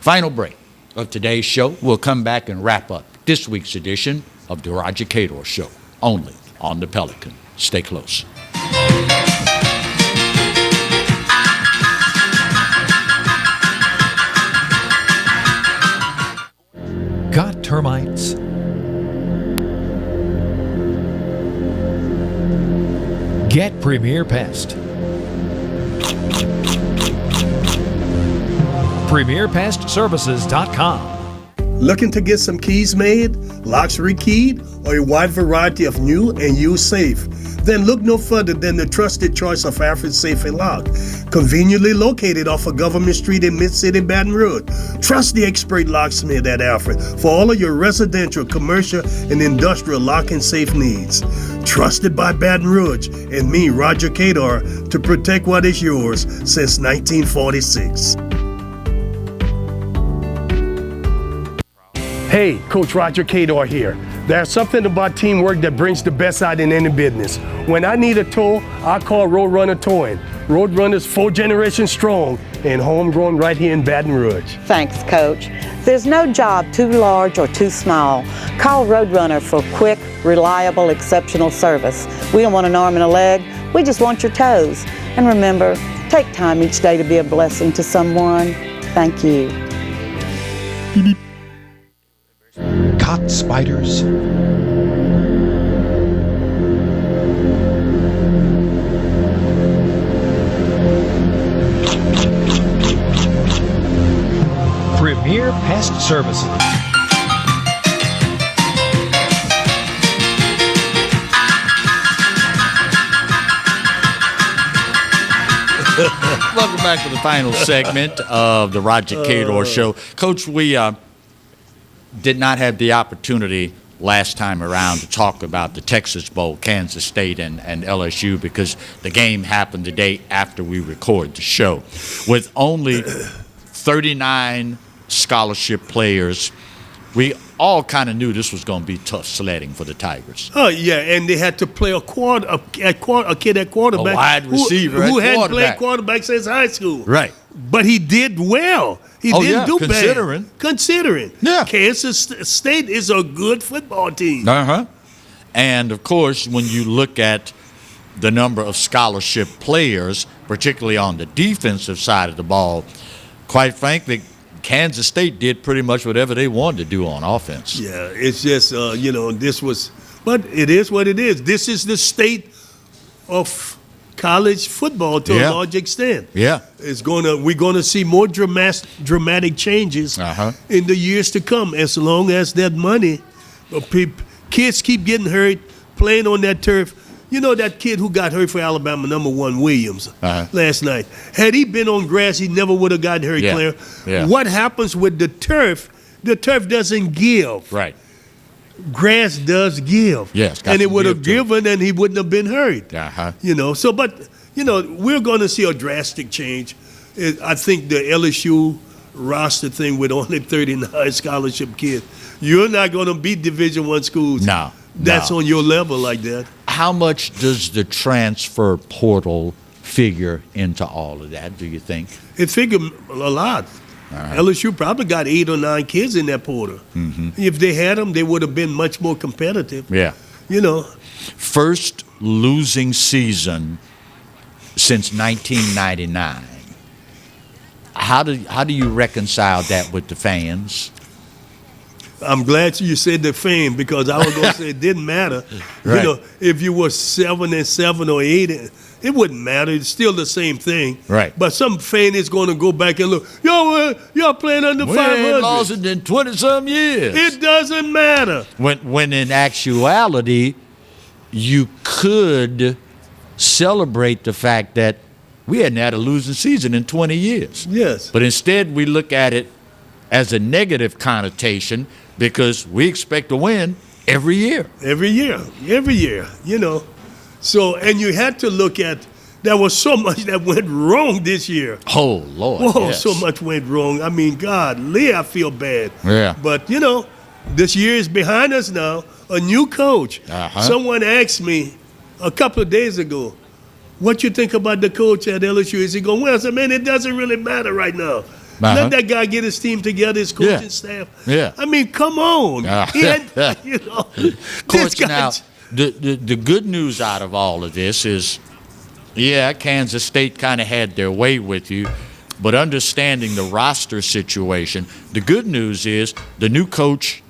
Final break of today's show. We'll come back and wrap up this week's edition of the Roger Cador Show, only on the Pelican. Stay close. Got termites? Premier Pest. PremierPestServices.com. Looking to get some keys made, locks rekeyed, or a wide variety of new and used safe? Then look no further than the trusted choice of Alfred Safe and Lock. Conveniently located off of Government Street in Mid-City, Baton Rouge. Trust the expert locksmith at Alfred for all of your residential, commercial, and industrial lock and safe needs. Trusted by Baton Rouge and me, Roger Cador, to protect what is yours since 1946. Hey, Coach Roger Cador here. There's something about teamwork that brings the best out in any business. When I need a tow, I call Roadrunner Towing. Roadrunner's 4 generations strong and homegrown right here in Baton Rouge. Thanks, Coach. There's no job too large or too small. Call Roadrunner for quick, reliable, exceptional service. We don't want an arm and a leg. We just want your toes. And remember, take time each day to be a blessing to someone. Thank you. Caught spiders. Premier Pest Services. Welcome back to the final segment of the Roger Cador Show. Coach, we did not have the opportunity last time around to talk about the Texas Bowl, Kansas State and LSU, because the game happened the day after we recorded the show. With only 39 scholarship players, we all kind of knew this was going to be tough sledding for the Tigers. Oh, yeah, and they had to play a kid at quarterback. A wide receiver who at hadn't played quarterback. quarterback since high school. Right. But he did well. He didn't do bad. Considering. Yeah. Kansas State is a good football team. Uh-huh. And, of course, when you look at the number of scholarship players, particularly on the defensive side of the ball, quite frankly, Kansas State did pretty much whatever they wanted to do on offense. Yeah, it's just, this was – but it is what it is. This is the state of college football to a large extent. Yeah. We're gonna see more dramatic changes in the years to come, as long as that money, kids keep getting hurt, playing on that turf. You know that kid who got hurt for Alabama, number 1, Williams, last night. Had he been on grass, he never would have gotten hurt, Claire. Yeah. What happens with the turf doesn't give. Right. Grass does give. Yes. And it would have given and he wouldn't have been hurt. We're going to see a drastic change. I think the LSU roster thing with only 39 scholarship kids, you're not going to beat Division I schools. No. That's on your level like that. How much does the transfer portal figure into all of that, do you think? It figured a lot. LSU probably got 8 or 9 kids in that portal. Mm-hmm. If they had them, they would have been much more competitive. Yeah. First losing season since 1999. How do you reconcile that with the fans? I'm glad you said the fame, because I was going to say it didn't matter. Right. If you were 7-7 or 8, it wouldn't matter. It's still the same thing. Right. But some fan is going to go back and look, y'all playing under 500. We ain't lost it in 20-some years. It doesn't matter. When in actuality, you could celebrate the fact that we hadn't had a losing season in 20 years. Yes. But instead, we look at it as a negative connotation because we expect to win every year. Every year. So, and you had to look at, there was so much that went wrong this year. Oh, Lord. Whoa, yes. So much went wrong. I mean, golly, I feel bad. Yeah. But, this year is behind us now. A new coach. Someone asked me a couple of days ago, what you think about the coach at LSU? Is he going to win? I said, man, it doesn't really matter right now. Let that guy get his team together, his coaching staff. Yeah. I mean, come on. Coach, now, the good news out of all of this is, Kansas State kind of had their way with you, but understanding the roster situation, the good news is the new coach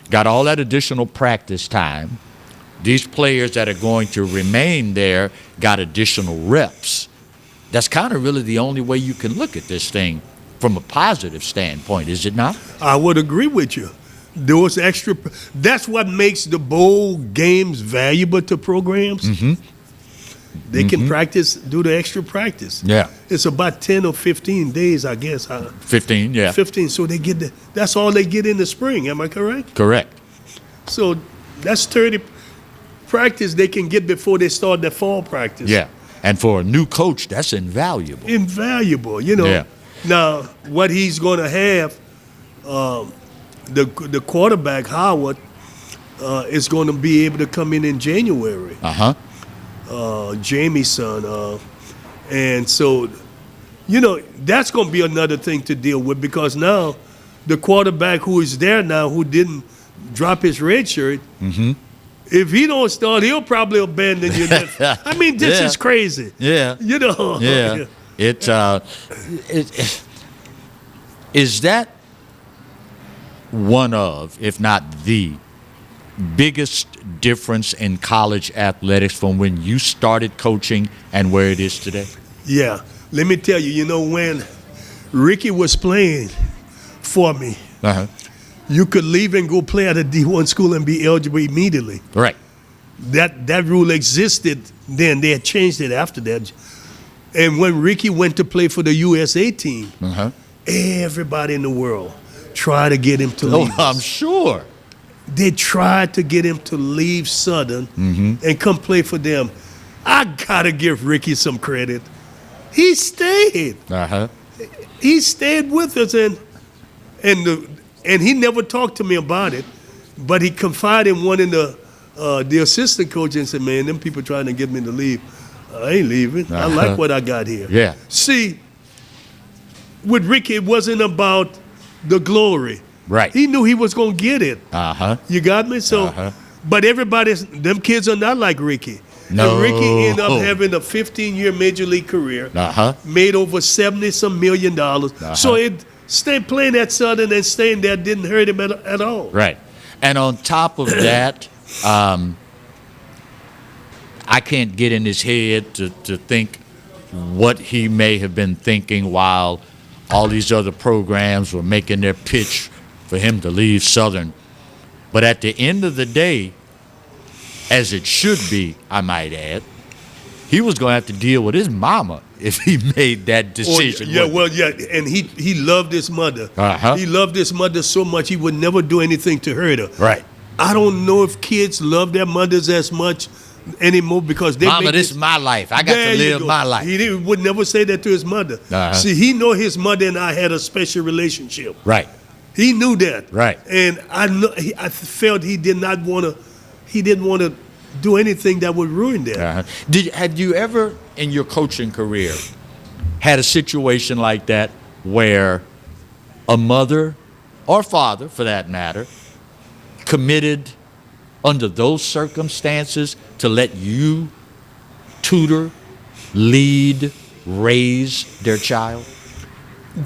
got all that additional practice time, These players that are going to remain there got additional reps. That's kind of really the only way you can look at this thing from a positive standpoint, is it not? I would agree with you. Those extra, that's what makes the bowl games valuable to programs. Mm-hmm. They can practice, do the extra practice. Yeah. It's about 10 or 15 days, I guess. 15, yeah. 15, so they get that's all they get in the spring, am I correct? Correct. So that's 30 practice they can get before they start their fall practice. Yeah. And for a new coach, that's invaluable. Invaluable, you know. Yeah. Now, what he's going to have, the quarterback, Howard, is going to be able to come in January. Uh-huh. Jamie's son. And so, you know, that's going to be another thing to deal with, because now the quarterback who is there now, who didn't drop his red shirt, if he don't start, he'll probably abandon you. I mean, this is crazy. Yeah. You know. Yeah. Is that one of, if not the biggest difference in college athletics from when you started coaching and where it is today? Yeah. Let me tell you, you know, when Ricky was playing for me, you could leave and go play at a D1 school and be eligible immediately. Right. That rule existed then. They had changed it after that. And when Ricky went to play for the USA team, everybody in the world tried to get him to leave. Oh, I'm sure. They tried to get him to leave Southern and come play for them. I gotta give Ricky some credit. He stayed. He stayed with us, and he never talked to me about it, but he confided in one of the assistant coach and said, "Man, them people trying to get me to leave. I ain't leaving. I like what I got here." Yeah. See, with Ricky, it wasn't about the glory. Right. He knew he was going to get it. You got me? So, but them kids are not like Ricky. No. And Ricky ended up having a 15-year major league career, made over $70-some million. So playing at Southern and staying there didn't hurt him at all. Right. And on top of that, I can't get in his head to think what he may have been thinking while all these other programs were making their pitch for him to leave Southern. But at the end of the day, as it should be, I might add, he was going to have to deal with his mama if he made that decision. And he loved his mother. He loved his mother so much he would never do anything to hurt her. Right. I don't know if kids love their mothers as much anymore because they Mama, this is my life. I got to live my life. He would never say that to his mother. See, he knew his mother and I had a special relationship. Right. He knew that. Right. And I felt he didn't want to do anything that would ruin that. Had you ever in your coaching career had a situation like that where a mother or father, for that matter, committed under those circumstances to let you tutor, lead, raise their child?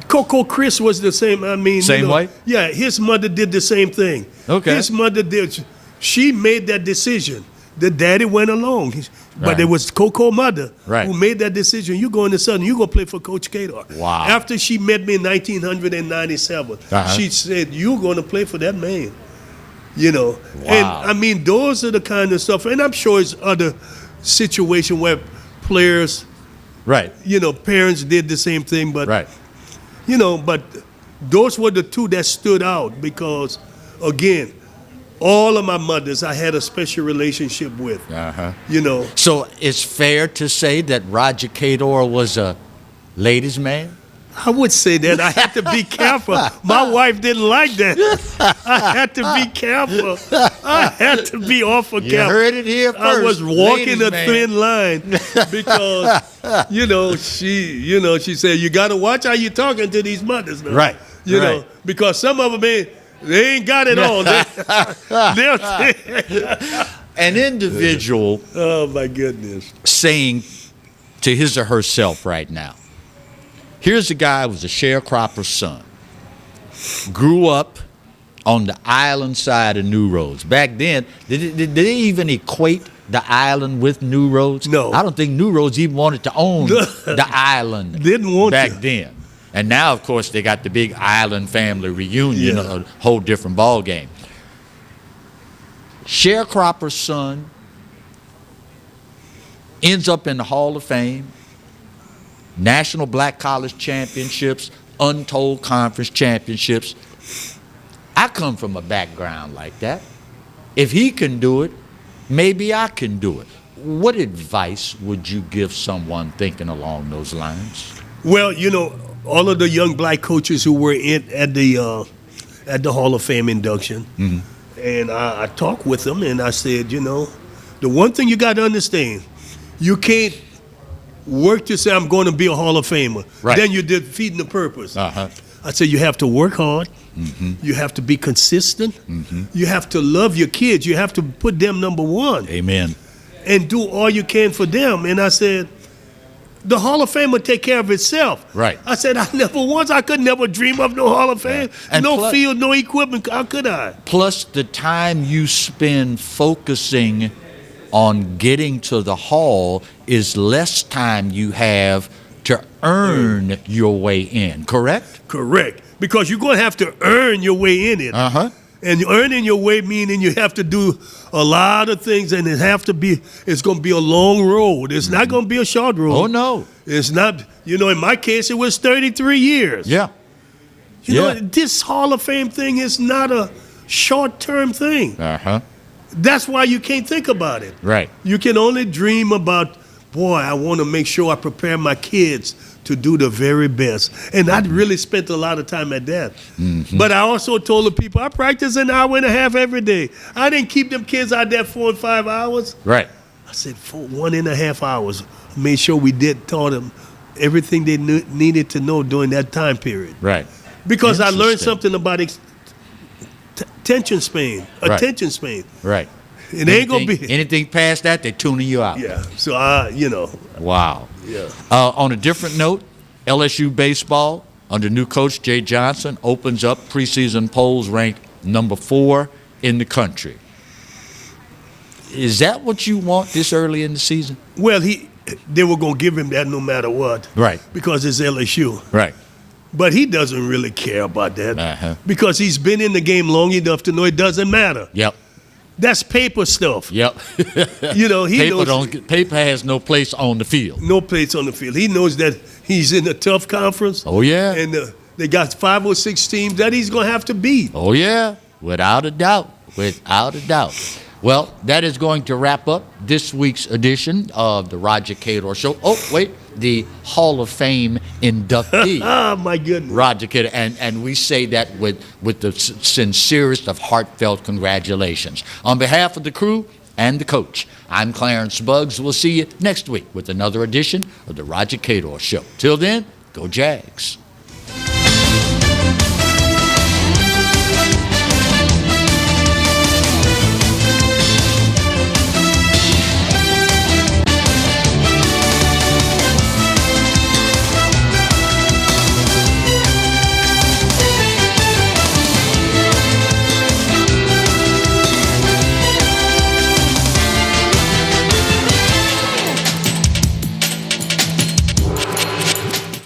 Coco Chris was the same. I mean, same way? Yeah, his mother did the same thing. Okay. His mother did. She made that decision. The daddy went along. But it was Coco's mother who made that decision. You go in the Southern, you go play for Coach Cador. Wow. After she met me in 1997, she said, "You're going to play for that man." You know. Wow. And I mean, those are the kind of stuff. And I'm sure it's other situations where players, you know, parents did the same thing. But, you know, but those were the two that stood out because, again, all of my mothers I had a special relationship with. You know. So it's fair to say that Roger Cador was a ladies' man? I would say that. I had to be careful. My wife didn't like that. I had to be careful. I had to be awful careful. You heard it here first. I was walking a man. thin line because, she said, "You got to watch how you talking to these mothers now." Right. You know, because some of them, they ain't got it all. An individual, oh my goodness, saying to his or herself right now, here's a guy who was a sharecropper's son, grew up on the island side of New Roads. Back then, did they even equate the island with New Roads? No. I don't think New Roads even wanted to own the island Didn't want back to. then. And now, of course, they got the big island family reunion, Yeah. a whole different ball game. Sharecropper's son ends up in the Hall of Fame, National Black College Championships, Untold Conference Championships. I come from a background like that. If he can do it, maybe I can do it. What advice would you give someone thinking along those lines? Well, all of the young black coaches who were at the Hall of Fame induction, and I talked with them, and I said, the one thing you got to understand, you can't work to say I'm going to be a Hall of Famer. Right. Then you're defeating the purpose. Uh-huh. I said you have to work hard. You have to be consistent. You have to love your kids. You have to put them number one. Amen. And do all you can for them. And I said, the Hall of Fame will take care of itself. Right. I said, I could never dream of no Hall of Fame. And no field, no equipment. How could I? Plus the time you spend focusing on getting to the Hall is less time you have to earn your way in, correct? Correct. Because you're going to have to earn your way in it. Uh-huh. And earning your way meaning you have to do a lot of things, and it's going to be a long road. It's not going to be a short road. Oh, no. It's not, in my case, it was 33 years. Yeah. This Hall of Fame thing is not a short-term thing. Uh-huh. That's why you can't think about it. Right. You can only dream about, boy, I want to make sure I prepare my kids to do the very best. And I really spent a lot of time at that. But I also told the people, I practice an hour and a half every day. I didn't keep them kids out there 4 and 5 hours. Right. I said 1.5 hours. Made sure we taught them everything they needed to know during that time period. Right. Because I learned something about attention span. Attention span. Right. It ain't going to be. Anything past that, they're tuning you out. Yeah. So, Wow. Yeah. On a different note, LSU baseball under new coach Jay Johnson opens up preseason polls ranked number 4 in the country. Is that what you want this early in the season? Well, they were going to give him that no matter what. Right. Because it's LSU. Right. But he doesn't really care about that. Uh-huh. Because he's been in the game long enough to know it doesn't matter. Yep. That's paper stuff. Yep. He knows. Paper has no place on the field. No place on the field. He knows that he's in a tough conference. Oh, yeah. And they got 5 or 6 teams that he's going to have to beat. Oh, yeah. Without a doubt. Without a doubt. Well, that is going to wrap up this week's edition of the Roger Cador Show. Oh, wait. The Hall of Fame inductee. Oh, my goodness. Roger Cador. And we say that with the sincerest of heartfelt congratulations. On behalf of the crew and the coach, I'm Clarence Buggs. We'll see you next week with another edition of the Roger Cador Show. Till then, go Jags.